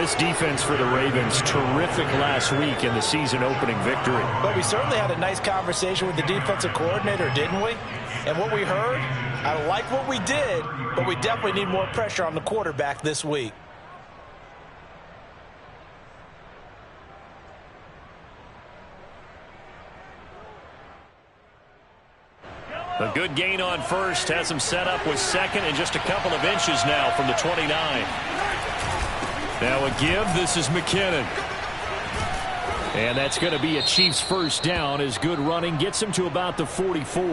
This defense for the Ravens, terrific last week in the season-opening victory. But we certainly had a nice conversation with the defensive coordinator, didn't we? And what we heard, I like what we did, but we definitely need more pressure on the quarterback this week. A good gain on first has him set up with second and just a couple of inches now from the 29. Now a give. This is McKinnon. And that's going to be a Chiefs first down as good running gets him to about the 44.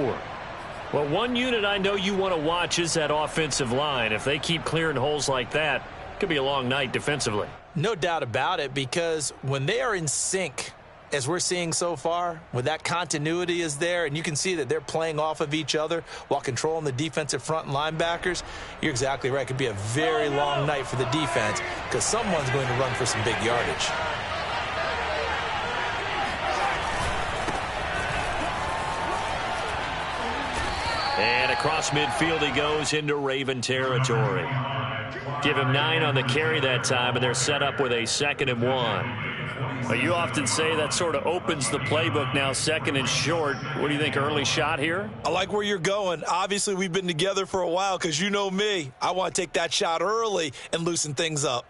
Well, one unit I know you want to watch is that offensive line. If they keep clearing holes like that, it could be a long night defensively. No doubt about it, because when they are in sync, as we're seeing so far, when that continuity is there and you can see that they're playing off of each other while controlling the defensive front and linebackers, you're exactly right. It could be a very long night for the defense because someone's going to run for some big yardage. And across midfield he goes into Raven territory. Give him 9 on the carry that time, and they're set up with a 2nd and 1. You often say that sort of opens the playbook now, 2nd and short. What do you think, early shot here? I like where you're going. Obviously, we've been together for a while because you know me. I want to take that shot early and loosen things up.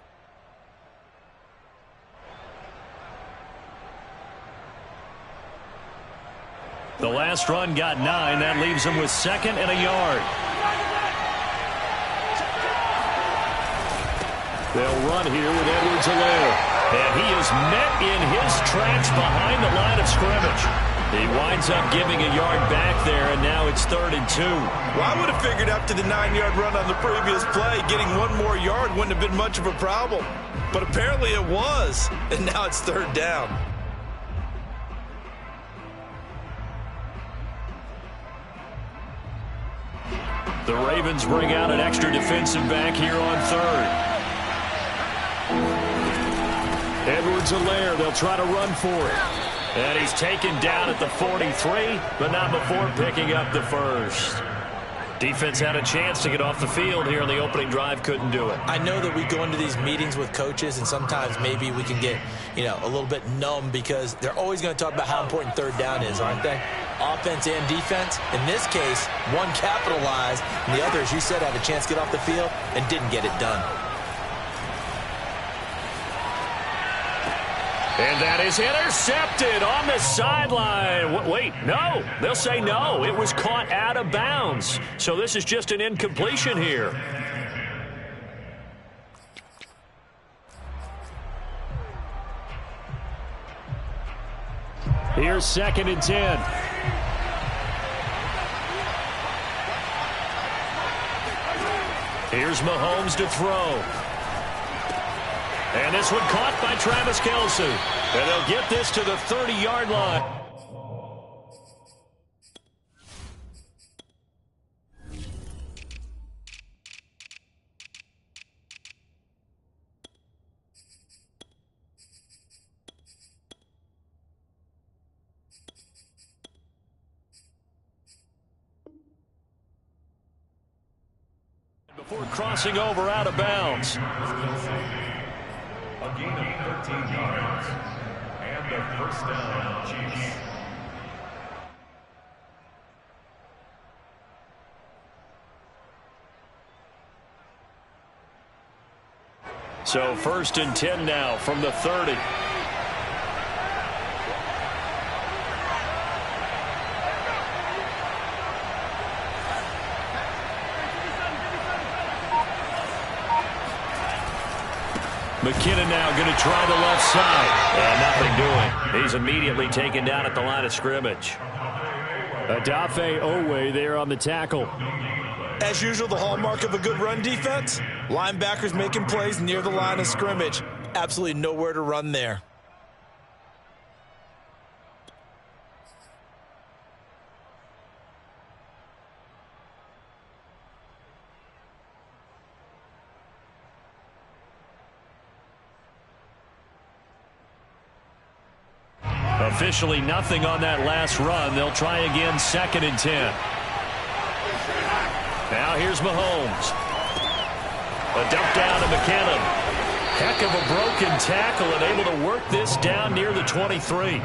The last run got 9. That leaves him with 2nd and a yard. They'll run here with Edwards-Helaire. And he is met in his tracks behind the line of scrimmage. He winds up giving a yard back there, and now it's 3rd and 2. Well, I would have figured after the 9-yard run on the previous play, getting one more yard wouldn't have been much of a problem. But apparently it was, and now it's 3rd down. The Ravens bring out an extra defensive back here on 3rd. Edwards-Helaire, they'll try to run for it. And he's taken down at the 43, but not before picking up the first. Defense had a chance to get off the field here on the opening drive, couldn't do it. I know that we go into these meetings with coaches, and sometimes maybe we can get, a little bit numb because they're always going to talk about how important 3rd down is, aren't they? Offense and defense. In this case, one capitalized, and the other, as you said, had a chance to get off the field and didn't get it done. And that is intercepted on the sideline. Wait, no. They'll say no. It was caught out of bounds. So this is just an incompletion here. Here's 2nd and 10. Here's Mahomes to throw. And this one caught by Travis Kelce. And they'll get this to the 30-yard line. Before crossing over out of bounds. A gain of 13 yards and a first down, Chiefs. So 1st and 10 now from the 30. McKinnon now going to try the left side. And nothing doing. He's immediately taken down at the line of scrimmage. Odafe Oweh there on the tackle. As usual, the hallmark of a good run defense, linebackers making plays near the line of scrimmage. Absolutely nowhere to run there. Officially nothing on that last run. They'll try again, 2nd and 10. Now here's Mahomes. A dump down to McKinnon. Heck of a broken tackle and able to work this down near the 23.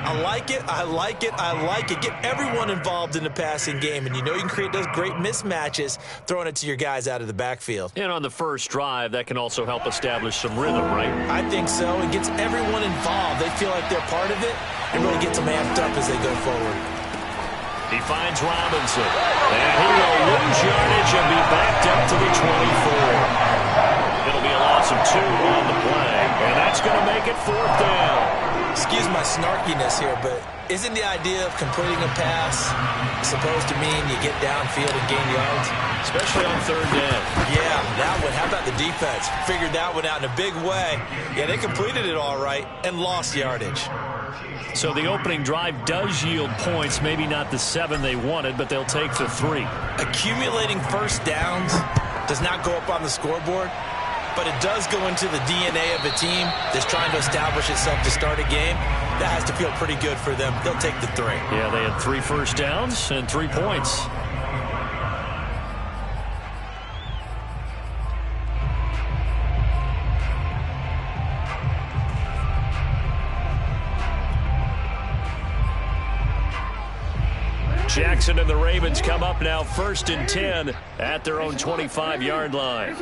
I like it. I like it. I like it. Get everyone involved in the passing game, and you know you can create those great mismatches throwing it to your guys out of the backfield. And on the first drive, that can also help establish some rhythm, right? I think so. It gets everyone involved. They feel like they're part of it and really gets them amped up as they go forward. He finds Robinson, and he will lose yardage and be backed up to the 24. It'll be a loss of 2 on the play, and that's going to make it 4th down. Excuse my snarkiness here, but isn't the idea of completing a pass supposed to mean you get downfield and gain yards? Especially on 3rd down. Yeah, that one. How about the defense? Figured that one out in a big way. Yeah, they completed it all right and lost yardage. So the opening drive does yield points, maybe not the 7 they wanted, but they'll take the 3. Accumulating first downs does not go up on the scoreboard, but it does go into the DNA of a team that's trying to establish itself to start a game. That has to feel pretty good for them. They'll take the 3. Yeah, they had 3 first downs and 3 points. Jackson and the Ravens come up now 1st and 10 at their own 25-yard line.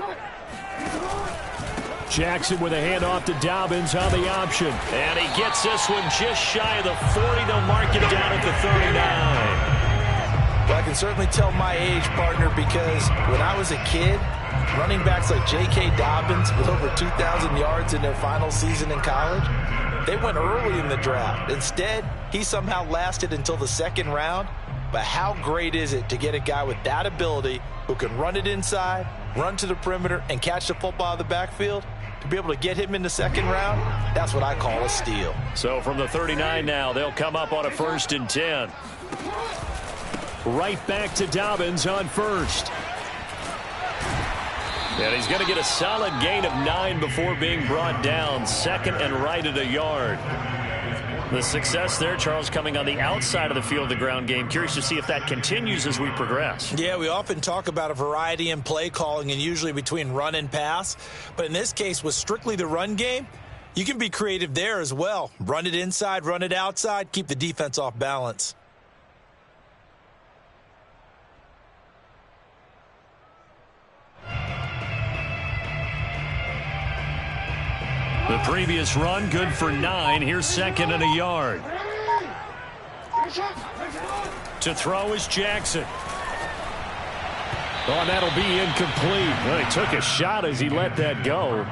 Jackson with a handoff to Dobbins on the option. And he gets this one just shy of the 40. They'll mark it down at the 39. Well, I can certainly tell my age, partner, because when I was a kid, running backs like J.K. Dobbins with over 2,000 yards in their final season in college, they went early in the draft. Instead, he somehow lasted until the 2nd round. But how great is it to get a guy with that ability who can run it inside, run to the perimeter, and catch the football out of the backfield? To be able to get him in the 2nd round, that's what I call a steal. So from the 39 now, they'll come up on a 1st and 10. Right back to Dobbins on 1st. And he's going to get a solid gain of 9 before being brought down. 2nd and right at a yard. The success there, Charles, coming on the outside of the field, the ground game. Curious to see if that continues as we progress. Yeah, we often talk about a variety in play calling and usually between run and pass. But in this case, with strictly the run game, you can be creative there as well. Run it inside, run it outside, keep the defense off balance. The previous run, good for 9. Here's 2nd and a yard. To throw is Jackson. Oh, and that'll be incomplete. Well, he took a shot as he let that go.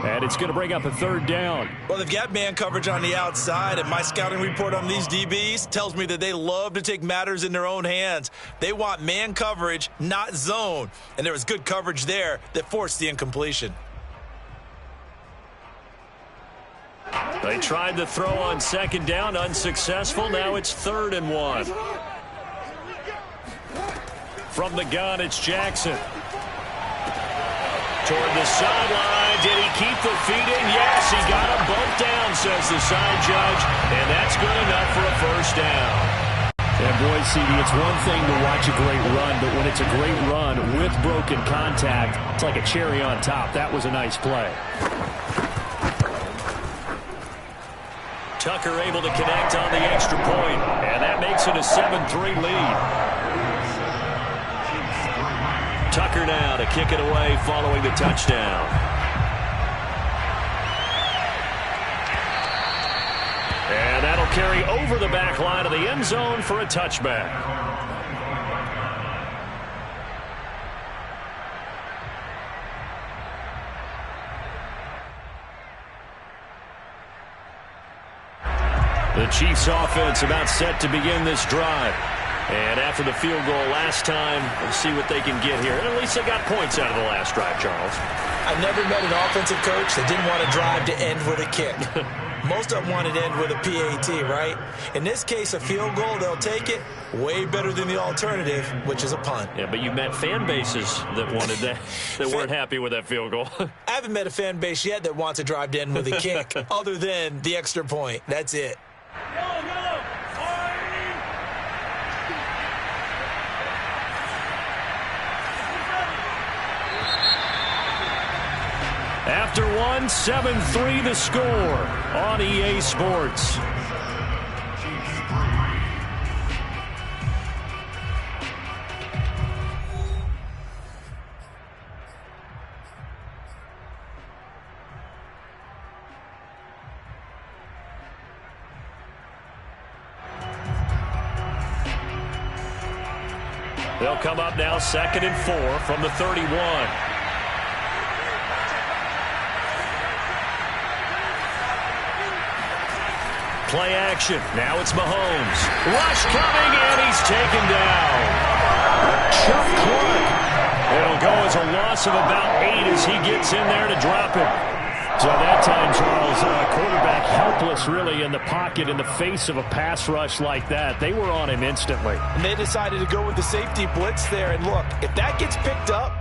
And it's going to bring up a 3rd down. Well, they've got man coverage on the outside, and my scouting report on these DBs tells me that they love to take matters in their own hands. They want man coverage, not zone. And there was good coverage there that forced the incompletion. They tried to throw on 2nd down, unsuccessful. Now it's 3rd and 1. From the gun, it's Jackson. Toward the sideline. Did he keep the feet in? Yes, he got them both down, says the side judge. And that's good enough for a 1st down. And boy, CD, it's one thing to watch a great run, but when it's a great run with broken contact, it's like a cherry on top. That was a nice play. Tucker able to connect on the extra point, and that makes it a 7-3 lead. Tucker now to kick it away following the touchdown. And that'll carry over the back line of the end zone for a touchback. The Chiefs offense about set to begin this drive. And after the field goal last time, we'll see what they can get here. And at least they got points out of the last drive, Charles. I've never met an offensive coach that didn't want a drive to end with a kick. Most of them want it to end with a PAT, right? In this case, a field goal, they'll take it. Way better than the alternative, which is a punt. Yeah, but you met fan bases that wanted that, that weren't happy with that field goal. I haven't met a fan base yet that wants a drive to end with a kick, other than the extra point. That's it. After one, 7-3 the score on EA Sports. They'll come up now 2nd and 4 from the 31. Play action. Now it's Mahomes. Rush coming, and he's taken down. Chuck Clark. It'll go as a loss of about 8 as he gets in there to drop it. So that time, Charles, quarterback helpless really in the pocket in the face of a pass rush like that. They were on him instantly. And they decided to go with the safety blitz there. And look, if that gets picked up,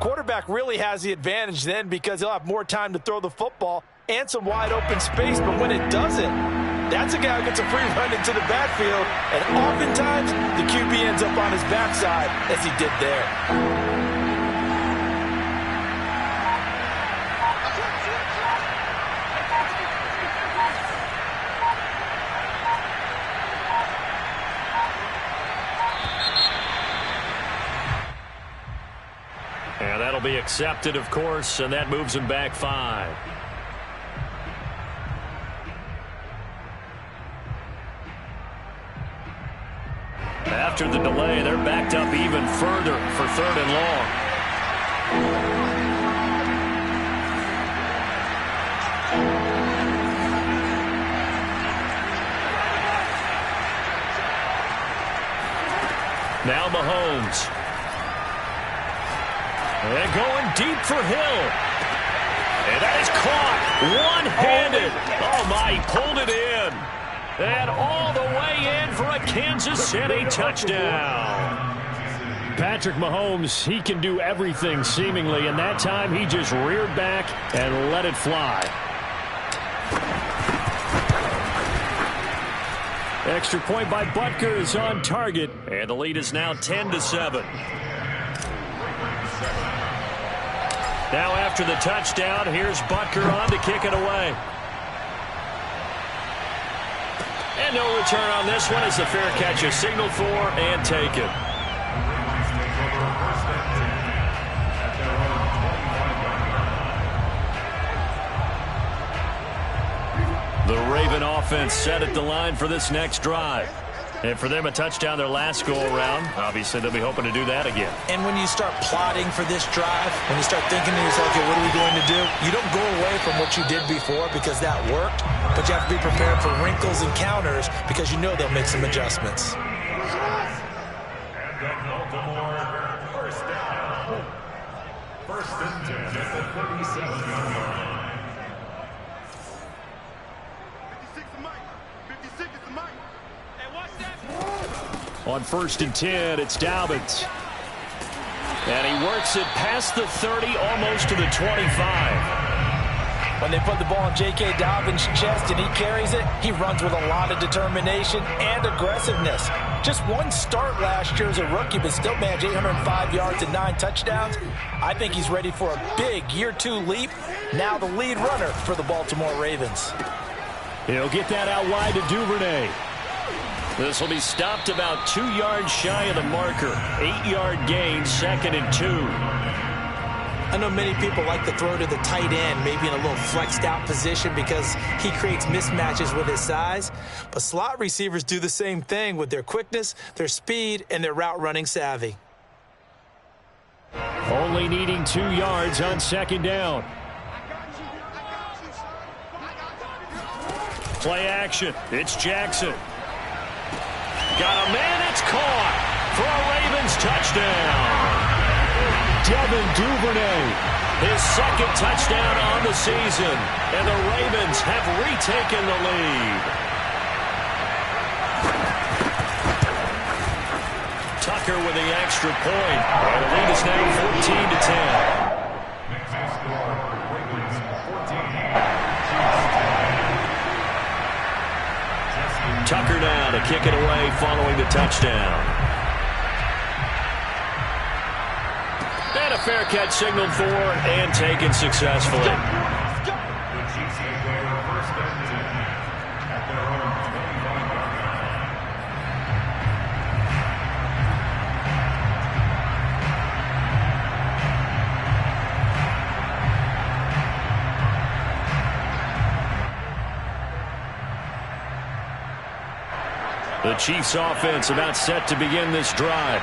quarterback really has the advantage then because he'll have more time to throw the football and some wide open space. But when it doesn't, that's a guy who gets a free run into the backfield. And oftentimes, the QB ends up on his backside as he did there. And that'll be accepted, of course, and that moves him back 5. After the delay, they're backed up even further for 3rd and long. Now Mahomes. And going deep for Hill. And that is caught one-handed. Oh, my, he pulled it in. And all the way in for a Kansas City touchdown. Patrick Mahomes, he can do everything seemingly, and that time he just reared back and let it fly. Extra point by Butker is on target, and the lead is now 10-7. Now after the touchdown, here's Butker on to kick it away. And no return on this one as the fair catch is signaled for and taken. The Raven offense set at the line for this next drive. And for them, a touchdown their last go-around. Obviously, they'll be hoping to do that again. And when you start plotting for this drive, when you start thinking to yourself, okay, what are we going to do? You don't go away from what you did before because that worked, but you have to be prepared for wrinkles and counters because you know they'll make some adjustments. And the Baltimore first down. 1st and 10 at the 37-yard line. 56 is Mike. 56 is Mike. On 1st and 10, it's Dobbins. And he works it past the 30, almost to the 25. When they put the ball in J.K. Dobbins' chest and he carries it, he runs with a lot of determination and aggressiveness. Just one start last year as a rookie, but still managed 805 yards and 9 touchdowns. I think he's ready for a big year 2 leap. Now the lead runner for the Baltimore Ravens. He'll get that out wide to Duvernay. This will be stopped about 2 yards shy of the marker. 8-yard gain, 2nd and 2. I know many people like to throw to the tight end, maybe in a little flexed out position because he creates mismatches with his size. But slot receivers do the same thing with their quickness, their speed, and their route running savvy. Only needing 2 yards on 2nd down. Play action. It's Jackson. Got a man, it's caught for a Ravens touchdown. Devin Duvernay, his 2nd touchdown on the season, and the Ravens have retaken the lead. Tucker with the extra point, and the lead is now 14-10. Tucker now to kick it away following the touchdown. And a fair catch signaled for and taken successfully. The Chiefs will go first and 10 at their own 25-yard The Chiefs offense about set to begin this drive.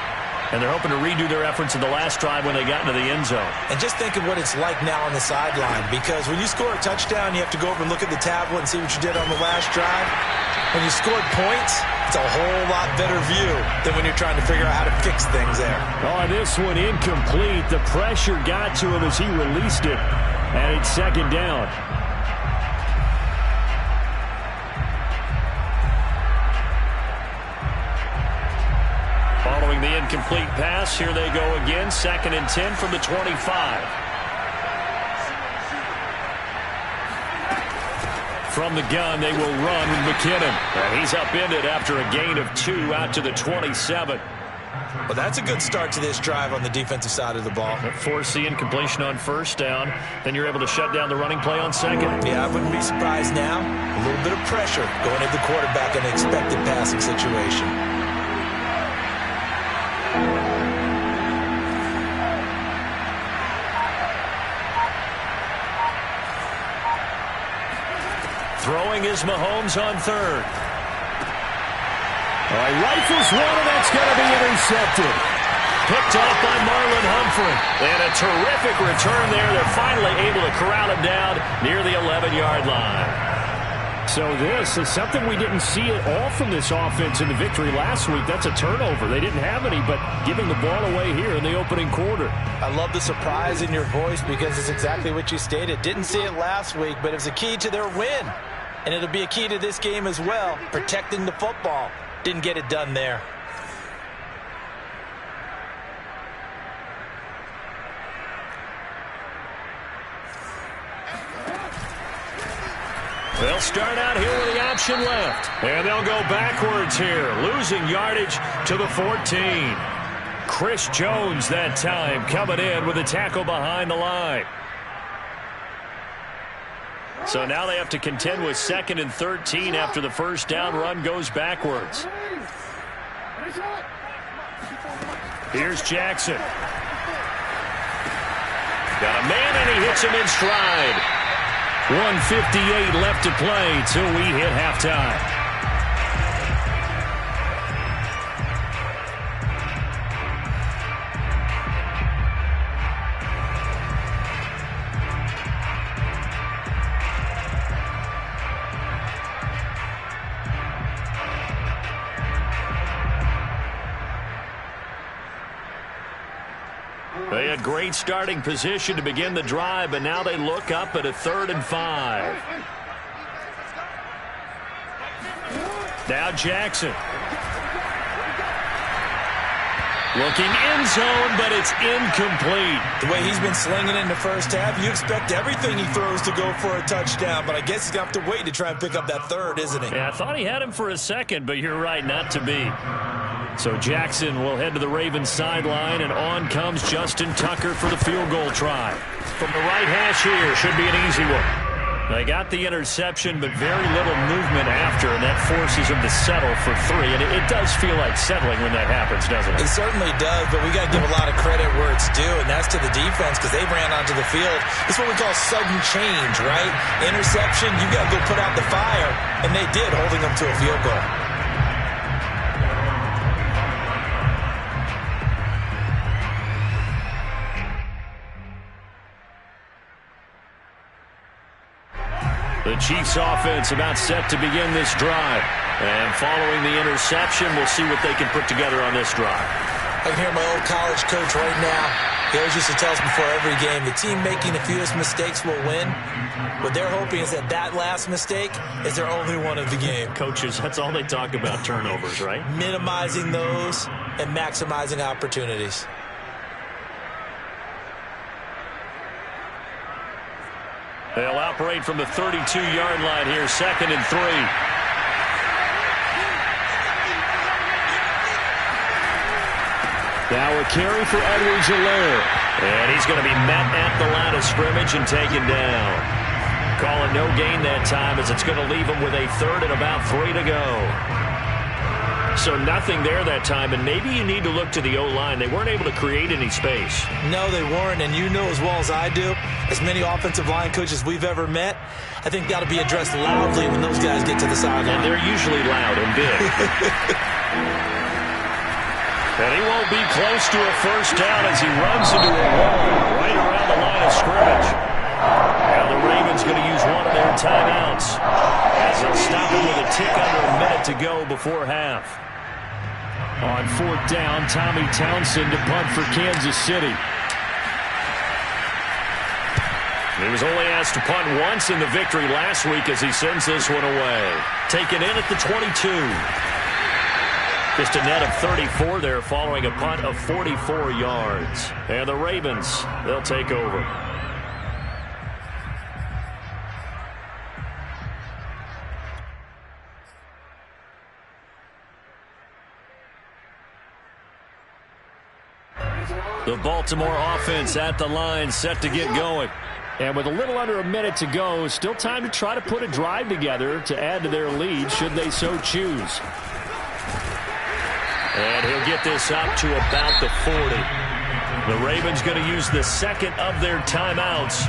And they're hoping to redo their efforts in the last drive when they got into the end zone. And just think of what it's like now on the sideline, because when you score a touchdown, you have to go over and look at the tablet and see what you did on the last drive. When you scored points, it's a whole lot better view than when you're trying to figure out how to fix things there. Oh, this one incomplete. The pressure got to him as he released it. And it's second down. Following the incomplete pass, here they go again. 2nd and 10 from the 25. From the gun, they will run with McKinnon. And he's upended after a gain of 2 out to the 27. Well, that's a good start to this drive on the defensive side of the ball. Force the incompletion on first down. Then you're able to shut down the running play on second. Yeah, I wouldn't be surprised now. A little bit of pressure going at the quarterback in an expected passing situation. Throwing is Mahomes on third. All right, rifles one, and that's going to be intercepted. Picked off by Marlon Humphrey. And a terrific return there. They're finally able to corral him down near the 11-yard line. So this is something we didn't see at all from this offense in the victory last week. That's a turnover. They didn't have any, but giving the ball away here in the opening quarter. I love the surprise in your voice because it's exactly what you stated. Didn't see it last week, but it was a key to their win. And it'll be a key to this game as well, protecting the football. Didn't get it done there. They'll start out here with the option left. And they'll go backwards here, losing yardage to the 14. Chris Jones that time coming in with a tackle behind the line. So now they have to contend with 2nd and 13 after the first down run goes backwards. Here's Jackson. Got a man and he hits him in stride. 1:58 left to play till we hit halftime. They had great starting position to begin the drive, but now they look up at a 3rd and 5. Now Jackson. Looking end zone, but it's incomplete. The way he's been slinging in the first half, you expect everything he throws to go for a touchdown, but I guess he's going to have to wait to try and pick up that 3rd, isn't he? Yeah, I thought he had him for a second, but you're right, not to be. So Jackson will head to the Ravens sideline, and on comes Justin Tucker for the field goal try. From the right hash here, should be an easy one. They got the interception, but very little movement after, and that forces them to settle for 3. And it does feel like settling when that happens, doesn't it? It certainly does, but we got to give a lot of credit where it's due, and that's to the defense because they ran onto the field. It's what we call sudden change, right? Interception, you got to go put out the fire, and they did, holding them to a field goal. The Chiefs offense about set to begin this drive. And following the interception, we'll see what they can put together on this drive. I can hear my old college coach right now. He always used to tell us before every game, the team making the fewest mistakes will win. What they're hoping is that that last mistake is their only one of the game. Coaches, that's all they talk about, turnovers, right? Minimizing those and maximizing opportunities. They'll operate from the 32-yard line here, 2nd and 3. Now a carry for Edwards-Helaire. And he's going to be met at the line of scrimmage and taken down. Calling no gain that time as it's going to leave him with a third and about 3 to go. So nothing there that time, and maybe you need to look to the O-line. They weren't able to create any space. No, they weren't, and you know as well as I do, as many offensive line coaches we've ever met, I think that'll be addressed loudly when those guys get to the sideline. And they're usually loud and big. And he won't be close to a first down as he runs into a wall right around the line of scrimmage. Now the Ravens going to use one of their timeouts as they'll stop him with a tick under a minute to go before half. On 4th down, Tommy Townsend to punt for Kansas City. He was only asked to punt once in the victory last week as he sends this one away. Taken in at the 22. Just a net of 34 there following a punt of 44 yards. And the Ravens, they'll take over. The Baltimore offense at the line, set to get going. And with a little under a minute to go, still time to try to put a drive together to add to their lead should they so choose. And he'll get this up to about the 40. The Ravens going to use the second of their timeouts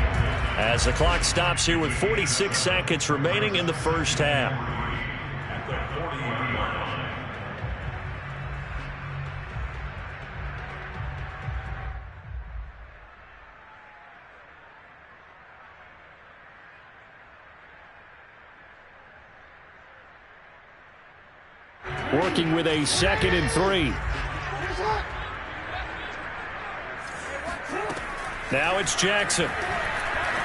as the clock stops here with 46 seconds remaining in the first half. Working with a 2nd and 3. Now it's Jackson.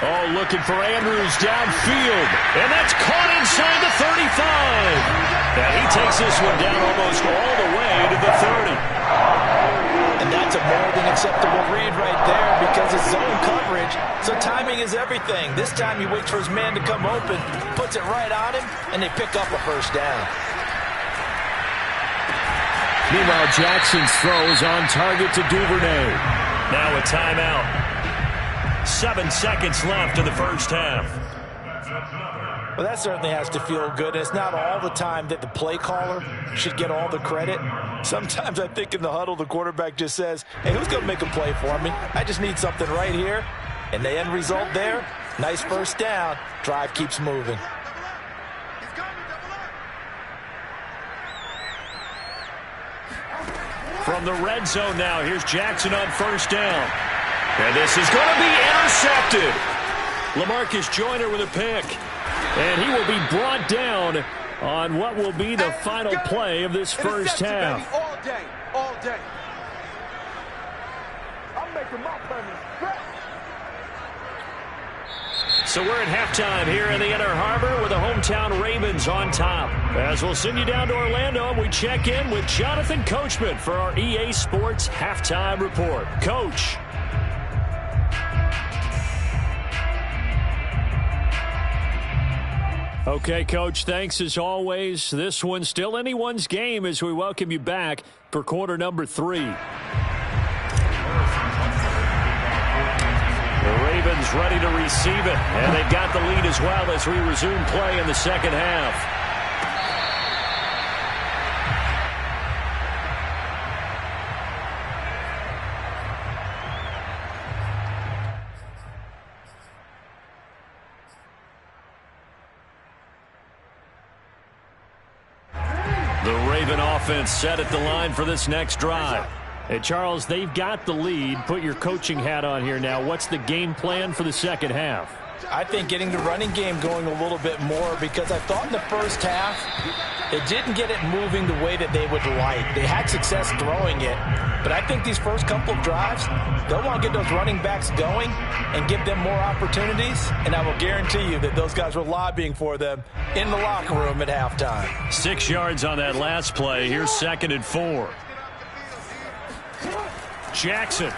Oh, looking for Andrews downfield. And that's caught inside the 35. And he takes this one down almost all the way to the 30. And that's a more than acceptable read right there because it's zone coverage. So timing is everything. This time he waits for his man to come open, puts it right on him, and they pick up a first down. Meanwhile, Jackson's throw is on target to Duvernay. Now a timeout. 7 seconds left in the first half. Well, that certainly has to feel good. It's not all the time that the play caller should get all the credit. Sometimes I think in the huddle, the quarterback just says, hey, who's going to make a play for me? I just need something right here. And the end result there, nice first down. Drive keeps moving. From the red zone now, here's Jackson on first down. And this is going to be intercepted. LaMarcus Joyner with a pick. And he will be brought down on what will be the final play of this first half. All day, all day. I'm making my permanent. So we're at halftime here in the Inner Harbor with the hometown Ravens on top. As we'll send you down to Orlando, and we check in with Jonathan Coachman for our EA Sports Halftime Report. Coach. Okay, Coach, thanks as always. This one's still anyone's game as we welcome you back for quarter number 3. The Ravens ready to receive it, and they've got the lead as well as we resume play in the second half. The Raven offense set at the line for this next drive. Hey, Charles, they've got the lead. Put your coaching hat on here now. What's the game plan for the second half? I think getting the running game going a little bit more because I thought in the first half it didn't get it moving the way that they would like. They had success throwing it, but I think these first couple of drives, they'll want to get those running backs going and give them more opportunities, and I will guarantee you that those guys were lobbying for them in the locker room at halftime. 6 yards on that last play. Here's 2nd and 4. Jackson.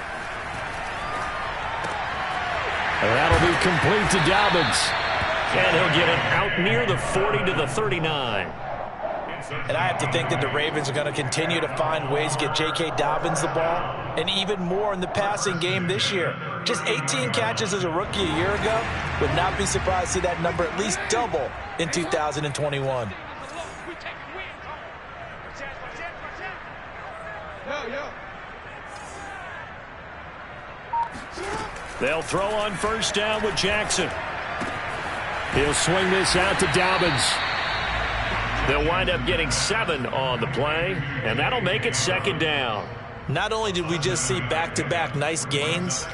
That'll be complete to Dobbins. And he'll get it out near the 40 to the 39. And I have to think that the Ravens are going to continue to find ways to get J.K. Dobbins the ball. and even more in the passing game this year. Just 18 catches as a rookie a year ago. Would not be surprised to see that number at least double in 2021. They'll throw on first down with Jackson. He'll swing this out to Dobbins. They'll wind up getting 7 on the play, and that'll make it second down. Not only did we just see back-to-back nice gains,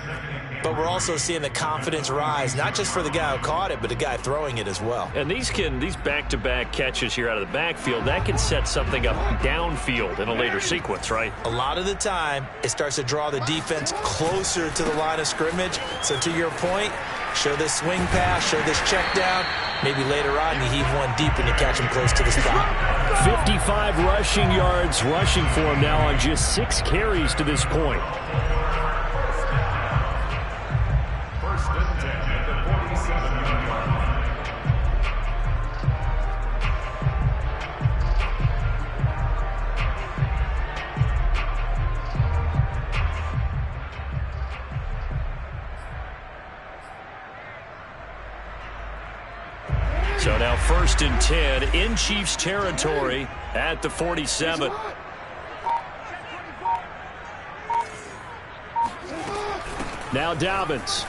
but we're also seeing the confidence rise, not just for the guy who caught it, but the guy throwing it as well. And these back-to-back catches here out of the backfield, that can set something up downfield in a later sequence, right? A lot of the time, it starts to draw the defense closer to the line of scrimmage. So to your point, show this swing pass, show this check down. Maybe later on you heave one deep and you catch him close to the spot. 55 rushing yards rushing for him now on just 6 carries to this point. First and 10 at the 47-yard line. So now first and 10 in Chiefs territory at the 47. Now Dobbins.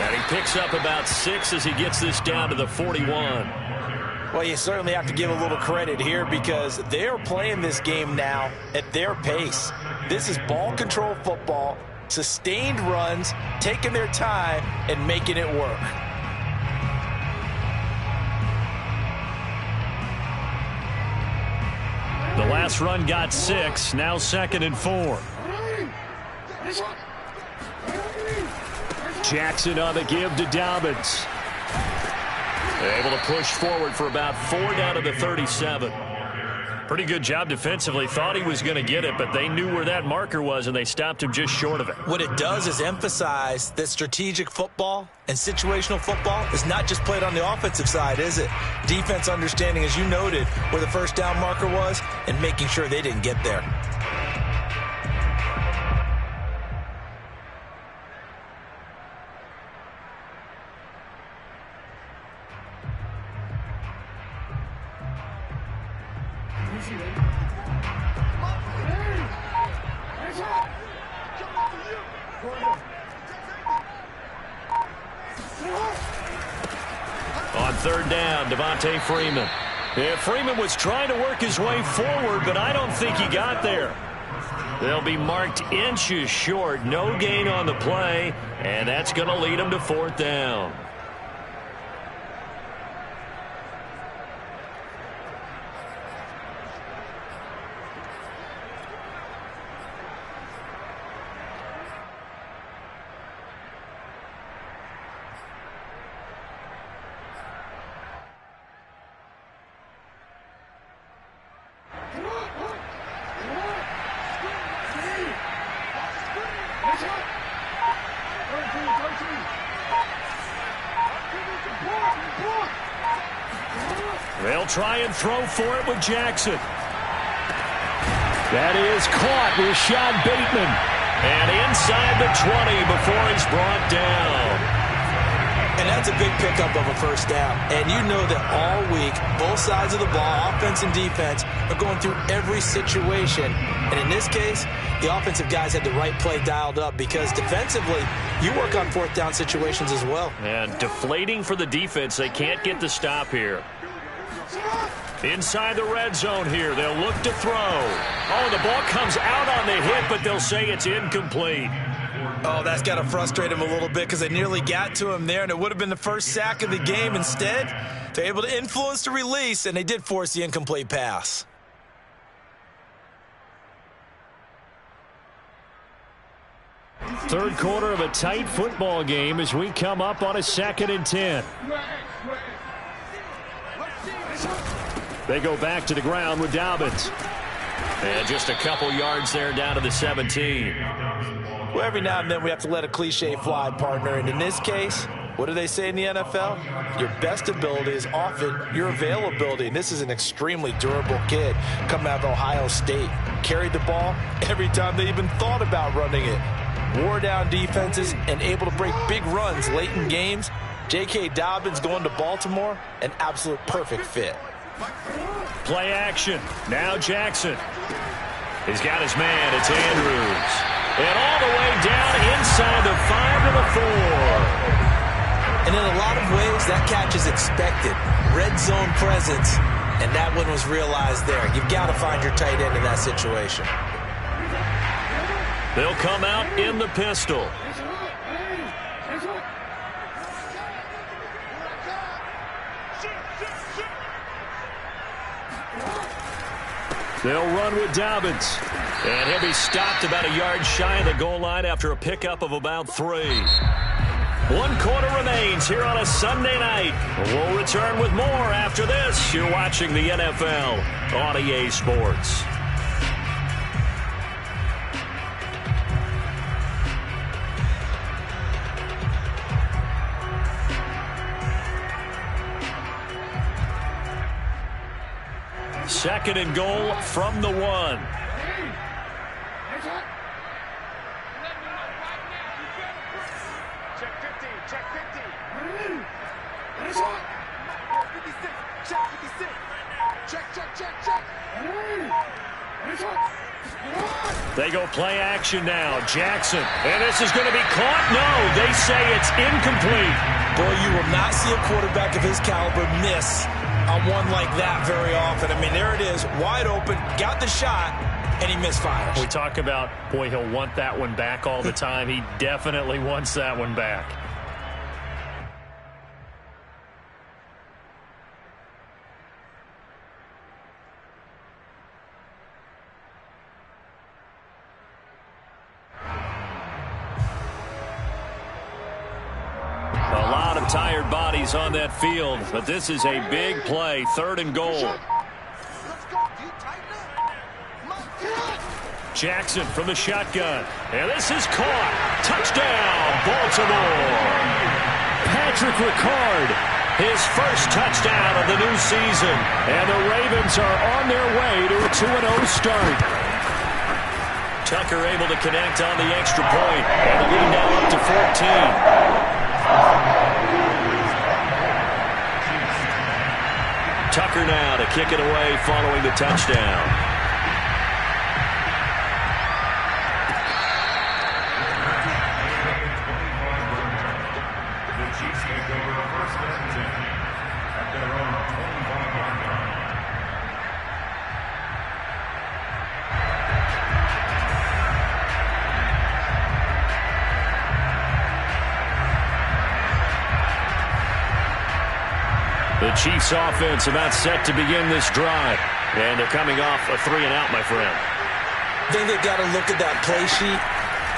And he picks up about 6 as he gets this down to the 41. Well, you certainly have to give a little credit here because they're playing this game now at their pace. This is ball control football, sustained runs, taking their time and making it work. The last run got 6, now second and 4. Jackson on the give to Dobbins. Able to push forward for about 4 down to the 37. Pretty good job defensively. Thought he was going to get it, but they knew where that marker was, and they stopped him just short of it. What it does is emphasize that strategic football and situational football is not just played on the offensive side, is it? Defense understanding, as you noted, where the first down marker was and making sure they didn't get there. On third down, Devontae Freeman. Yeah, Freeman was trying to work his way forward, but I don't think he got there. They'll be marked inches short. No gain on the play, and that's going to lead them to 4th down. They'll try and throw for it with Jackson. That is caught with Rashad Bateman. And inside the 20 before he's brought down. And that's a big pickup of a first down. And you know that all week, both sides of the ball, offense and defense, are going through every situation. And in this case, the offensive guys had the right play dialed up because defensively, you work on 4th down situations as well. And deflating for the defense. They can't get the stop here. Inside the red zone here, they'll look to throw. Oh, the ball comes out on the hit, but they'll say it's incomplete. Oh, that's got to frustrate him a little bit because they nearly got to him there, and it would have been the first sack of the game. Instead, they're able to influence the release, and they did force the incomplete pass. Third quarter of a tight football game as we come up on a 2nd and 10. They go back to the ground with Dobbins. And just a couple yards there down to the 17. Well, every now and then we have to let a cliche fly, partner. And in this case, What do they say in the NFL? Your best ability is often your availability. And this is an extremely durable kid coming out of Ohio State. Carried the ball every time they even thought about running it. Wore down defenses and able to break big runs late in games. J.K. Dobbins going to Baltimore, an absolute perfect fit. Play action. Now Jackson. He's got his man. It's Andrews. And all the way down inside the 5 to the 4. And in a lot of ways, that catch is expected. Red zone presence, and that one was realized there. You've got to find your tight end in that situation. They'll come out in the pistol. They'll run with Dobbins. And he'll be stopped about a yard shy of the goal line after a pickup of about 3. 1 quarter remains here on a Sunday night. We'll return with more after this. You're watching the NFL on EA Sports. Second and goal from the 1. They go play action now. Jackson. And this is going to be caught. No, they say it's incomplete. Boy, you will not see a quarterback of his caliber miss on one like that very often. I mean, there it is, wide open, got the shot, and he misfires. We talk about, boy, he'll want that one back all the time. He definitely wants that one back. Tired bodies on that field, but this is a big play. 3rd and goal. Jackson from the shotgun. And this is caught. Touchdown, Baltimore. Patrick Ricard, his first touchdown of the new season. And the Ravens are on their way to a 2-0 start. Tucker able to connect on the extra point. And the lead now up to 14. Tucker now to kick it away following the touchdown. The Chiefs take over first and 10 at their own 25-yard line. The Chiefs offense about set to begin this drive. And they're coming off a 3-and-out, my friend. I think they've got to look at that play sheet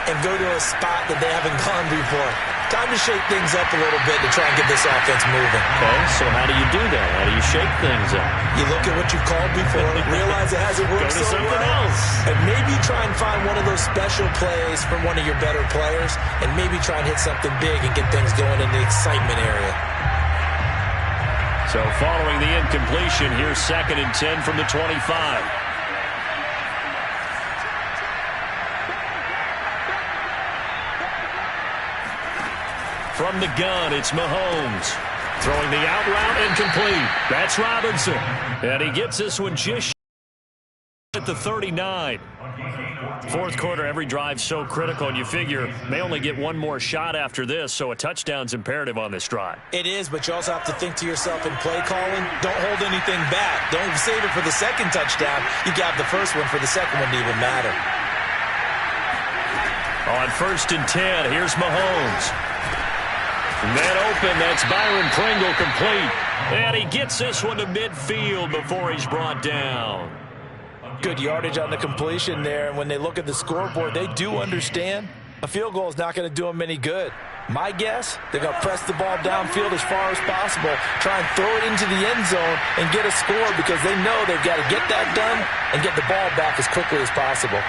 and go to a spot that they haven't gone before. Time to shake things up a little bit to try and get this offense moving. Okay, so how do you do that? How do you shake things up? You look at what you've called before, realize it hasn't worked Go to so something well, else. and maybe try and find one of those special plays from one of your better players, and maybe try and hit something big and get things going in the excitement area. So following the incompletion, here's 2nd and 10 from the 25. From the gun, it's Mahomes. Throwing the out route incomplete. That's Robinson. And he gets this one just at the 39. 4th quarter, every drive so critical, and you figure they only get one more shot after this, so a touchdown's imperative on this drive. It is, but you also have to think to yourself in play calling, don't hold anything back. Don't save it for the second touchdown. You got the first one for the second one to even matter. On 1st and 10, here's Mahomes. Net open, that's Byron Pringle complete. And he gets this one to midfield before he's brought down. Good yardage on the completion there, and when they look at the scoreboard, they do understand a field goal is not going to do them any good. My guess, they're going to press the ball downfield as far as possible, try and throw it into the end zone and get a score because they know they've got to get that done and get the ball back as quickly as possible.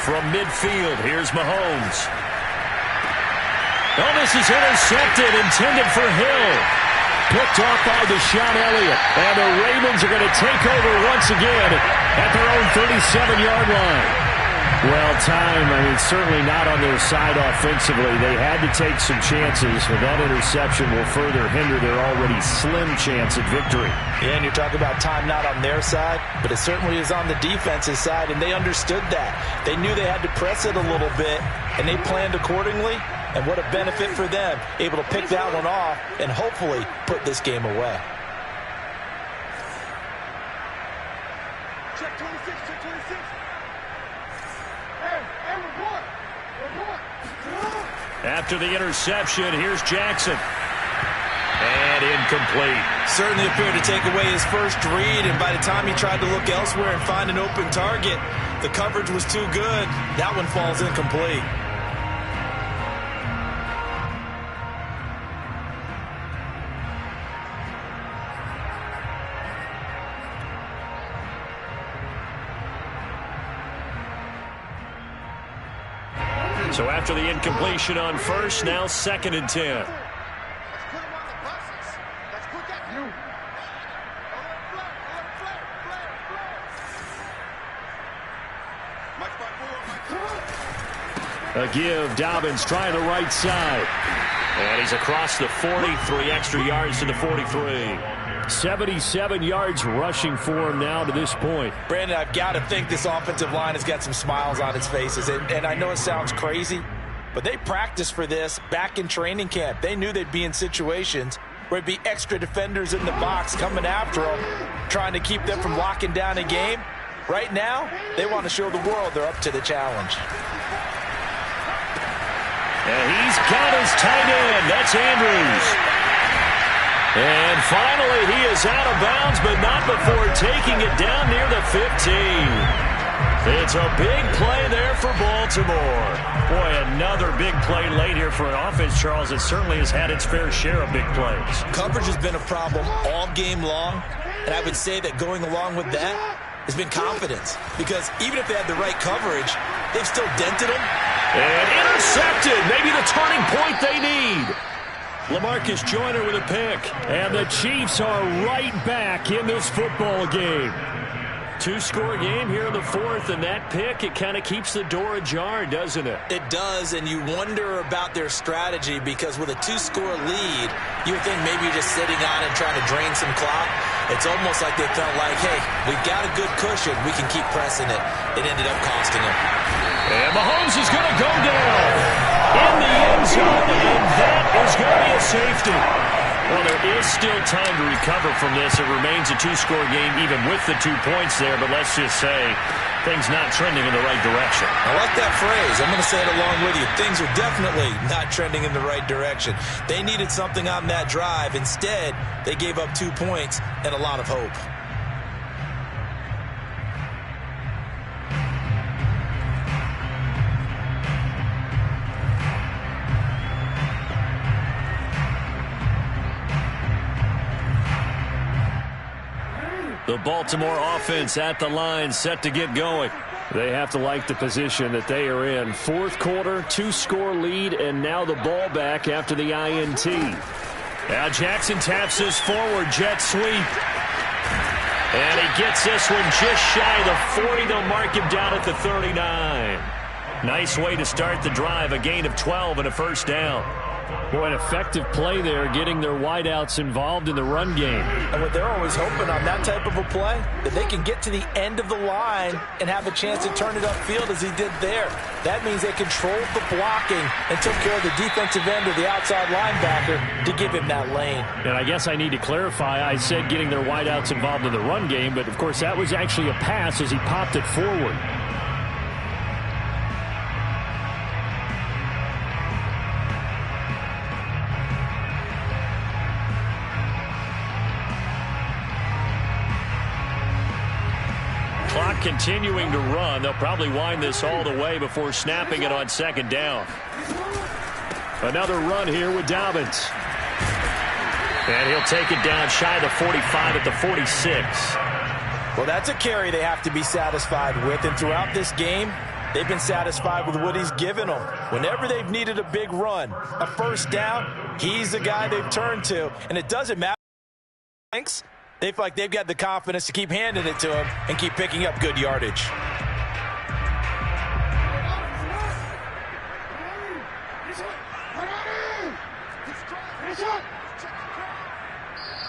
From midfield, here's Mahomes. Oh, this is intercepted, intended for Hill. Picked off by Deshaun Elliott. And the Ravens are going to take over once again at their own 37-yard line. Well, time, certainly not on their side offensively. They had to take some chances, but that interception will further hinder their already slim chance at victory. Yeah, and you're talking about time not on their side, but it certainly is on the defense's side, and they understood that. They knew they had to press it a little bit, and they planned accordingly, and what a benefit for them, able to pick that one off and hopefully put this game away. Check 26, check 26. After the interception, here's Jackson. And incomplete. Certainly appeared to take away his first read, and by the time he tried to look elsewhere and find an open target, the coverage was too good. That one falls incomplete. So after the incompletion on first, now 2nd and 10. Let's put him on the buses. Let's put that through. A give, Dobbins trying the right side. And he's across the 40, 3 extra yards to the 43. 77 yards rushing for him now to this point. Brandon, I've got to think this offensive line has got some smiles on its faces. And I know it sounds crazy, but they practiced for this back in training camp. They knew they'd be in situations where it'd be extra defenders in the box coming after them, trying to keep them from locking down a game. Right now, they want to show the world they're up to the challenge. And he's got his tight end. That's Andrews. And finally, he is out of bounds, but not before taking it down near the 15. It's a big play there for Baltimore. Boy, another big play late here for an offense, Charles, that certainly has had its fair share of big plays. Coverage has been a problem all game long, and I would say that going along with that has been confidence. Because even if they had the right coverage, they've still dented them. And intercepted. Maybe the turning point they need. LaMarcus Joyner with a pick. And the Chiefs are right back in this football game. 2-score game here in the 4th, and that pick, it kind of keeps the door ajar, doesn't it? It does, and you wonder about their strategy because with a 2-score lead, you would think maybe you're just sitting on it trying to drain some clock. It's almost like they felt like, hey, we've got a good cushion. We can keep pressing it. It ended up costing them. And Mahomes is going to go down in the end zone, and that is going to be a safety. Well, there is still time to recover from this. It remains a 2-score game even with the 2 points there, but let's just say things not trending in the right direction. I like that phrase. I'm going to say it along with you. Things are definitely not trending in the right direction. They needed something on that drive. Instead, they gave up 2 points and a lot of hope. The Baltimore offense at the line, set to get going. They have to like the position that they are in. 4th quarter, 2-score lead, and now the ball back after the INT. Now Jackson taps this forward jet sweep. And he gets this one just shy of the 40. They'll mark him down at the 39. Nice way to start the drive, a gain of 12 and a first down. Boy, an effective play there, getting their wideouts involved in the run game. And what they're always hoping on that type of a play, that they can get to the end of the line and have a chance to turn it upfield as he did there. That means they controlled the blocking and took care of the defensive end or the outside linebacker to give him that lane. And I guess I need to clarify, I said getting their wideouts involved in the run game, but of course that was actually a pass as he popped it forward. Clock continuing to run. They'll probably wind this all the way before snapping it on 2nd down. Another run here with Dobbins. And he'll take it down shy of the 45 at the 46. Well, that's a carry they have to be satisfied with. And throughout this game, they've been satisfied with what he's given them. Whenever they've needed a big run, a first down, he's the guy they've turned to. And it doesn't matter. They feel like they've got the confidence to keep handing it to him and keep picking up good yardage.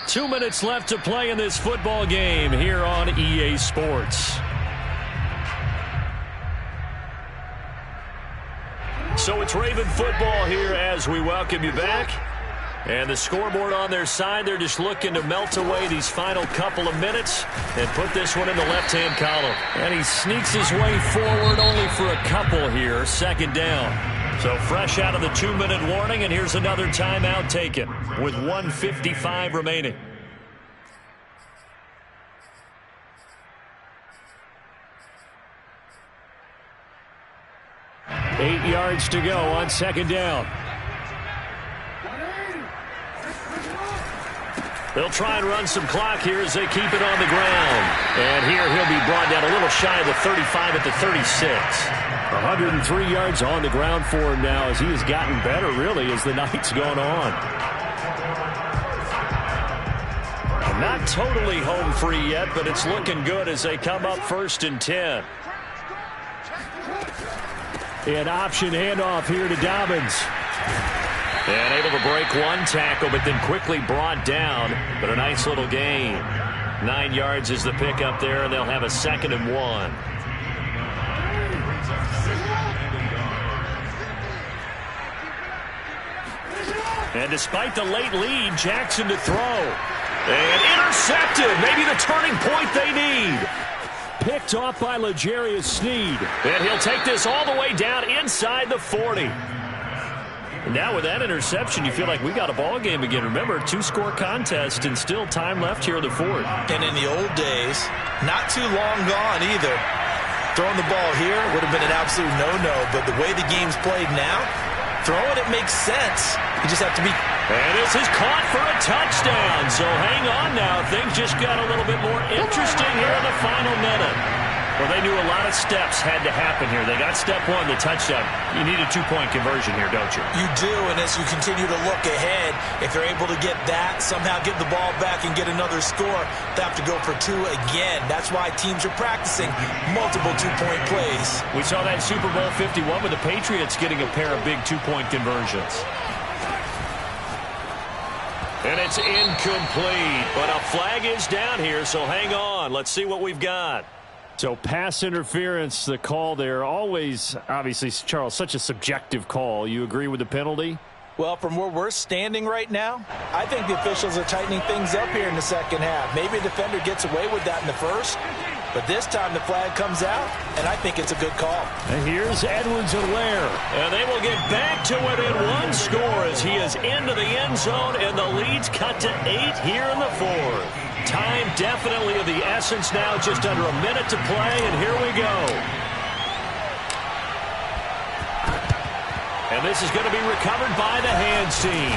Two minutes left to play in this football game here on EA Sports. So it's Raven football here as we welcome you back. And the scoreboard on their side, they're just looking to melt away these final couple of minutes and put this one in the left-hand column. And he sneaks his way forward only for a couple here, second down. So fresh out of the 2-minute warning, and here's another timeout taken with 1:55 remaining. Eight yards to go on second down. They'll try and run some clock here as they keep it on the ground. And here he'll be brought down a little shy of the 35 at the 36. 103 yards on the ground for him now as he has gotten better, really, as the night's gone on. Not totally home free yet, but it's looking good as they come up 1st and 10. An option handoff here to Dobbins. And able to break one tackle, but then quickly brought down. But a nice little gain. 9 yards is the pickup there, and they'll have a 2nd and 1. And despite the late lead, Jackson to throw. And intercepted. Maybe the turning point they need. Picked off by L'Jarius Sneed. And he'll take this all the way down inside the 40. And now with that interception, you feel like we got a ball game again. Remember, 2-score contest and still time left here in the 4th. And in the old days, not too long gone either. Throwing the ball here would have been an absolute no-no. But the way the game's played now, throwing it makes sense. You just have to be... And this is caught for a touchdown. So hang on now. Things just got a little bit more interesting here in the final minute. Well, they knew a lot of steps had to happen here. They got step one, the touchdown. You need a 2-point conversion here, don't you? You do, and as you continue to look ahead, if they're able to get that, somehow get the ball back and get another score, they have to go for 2 again. That's why teams are practicing multiple 2-point plays. We saw that Super Bowl 51 with the Patriots getting a pair of big 2-point conversions. And it's incomplete, but a flag is down here, so hang on. Let's see what we've got. So pass interference, the call there. Always, obviously, Charles, such a subjective call. You agree with the penalty? Well, from where we're standing right now, I think the officials are tightening things up here in the second half. Maybe a defender gets away with that in the first, but this time the flag comes out, and I think it's a good call. And here's Edwards-Helaire. And they will get back to within 1 score as he is into the end zone, and the lead's cut to 8 here in the 4th. Time definitely of the essence now, just under a minute to play, and here we go. And this is going to be recovered by the hands team.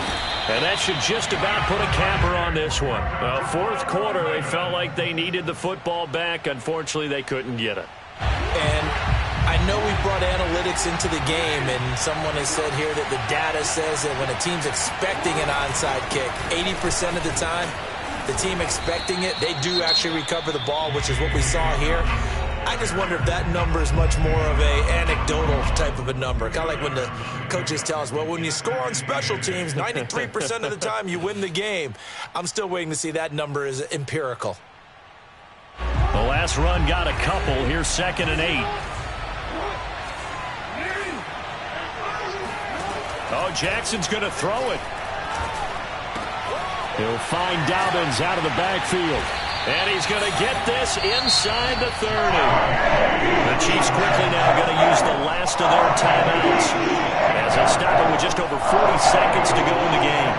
And that should just about put a capper on this one. Well, 4th quarter, they felt like they needed the football back. Unfortunately, they couldn't get it. And I know we brought analytics into the game, and someone has said here that the data says that when a team's expecting an onside kick, 80% of the time, the team expecting it, they do actually recover the ball, which is what we saw here. I just wonder if that number is much more of a anecdotal type of a number. Kind of like when the coaches tell us, well, when you score on special teams, 93% of the time you win the game. I'm still waiting to see that number is empirical. The last run got a couple. Here's 2nd and 8. Oh, Jackson's going to throw it. He'll find Dobbins out of the backfield. And he's going to get this inside the 30. The Chiefs quickly now going to use the last of their timeouts as they stop it with just over 40 seconds to go in the game.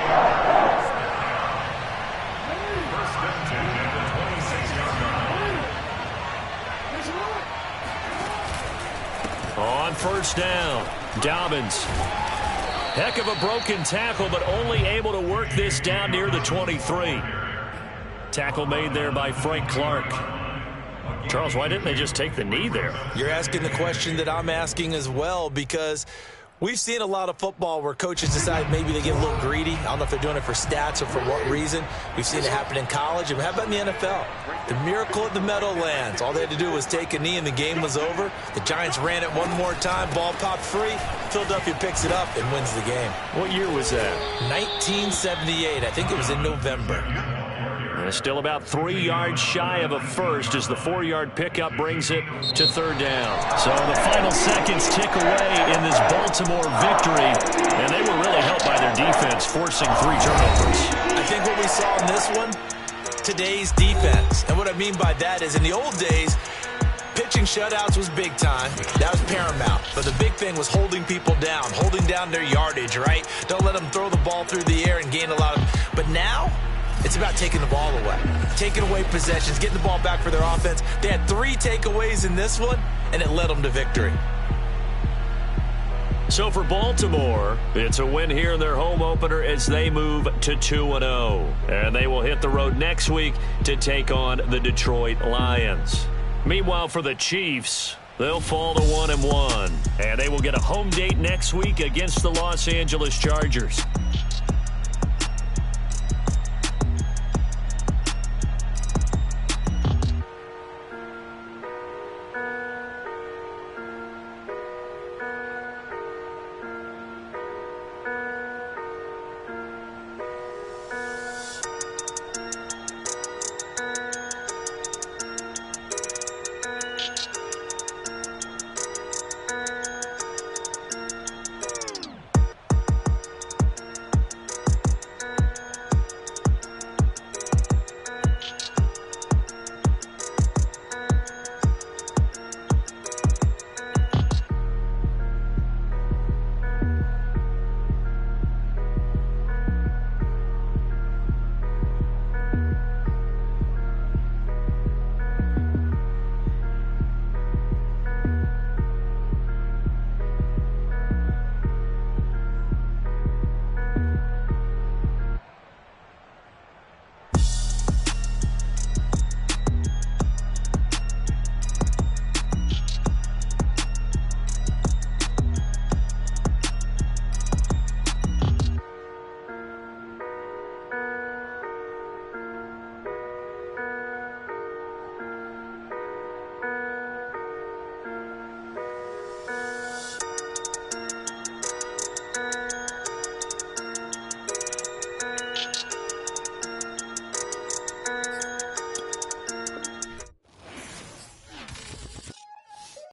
On 1st down, Dobbins. Heck of a broken tackle, but only able to work this down near the 23. Tackle made there by Frank Clark. Charles, why didn't they just take the knee there? You're asking the question that I'm asking as well, because we've seen a lot of football where coaches decide maybe they get a little greedy. I don't know if they're doing it for stats or for what reason. We've seen it happen in college. And how about in the NFL? The miracle at the Meadowlands. All they had to do was take a knee and the game was over. The Giants ran it one more time. Ball popped free. Philadelphia picks it up and wins the game. What year was that? 1978. I think it was in November. Still about 3 yards shy of a first as the 4-yard pickup brings it to third down. So the final seconds tick away in this Baltimore victory, and they were really helped by their defense, forcing 3 turnovers. I think what we saw in this one, today's defense. And what I mean by that is in the old days, pitching shutouts was big time. That was paramount. But the big thing was holding people down, holding down their yardage, right? Don't let them throw the ball through the air and gain a lot of... But now, it's about taking the ball away, taking away possessions, getting the ball back for their offense. They had 3 takeaways in this one, and it led them to victory. So for Baltimore, it's a win here in their home opener as they move to 2-0. And they will hit the road next week to take on the Detroit Lions. Meanwhile, for the Chiefs, they'll fall to 1-1. And they will get a home date next week against the Los Angeles Chargers.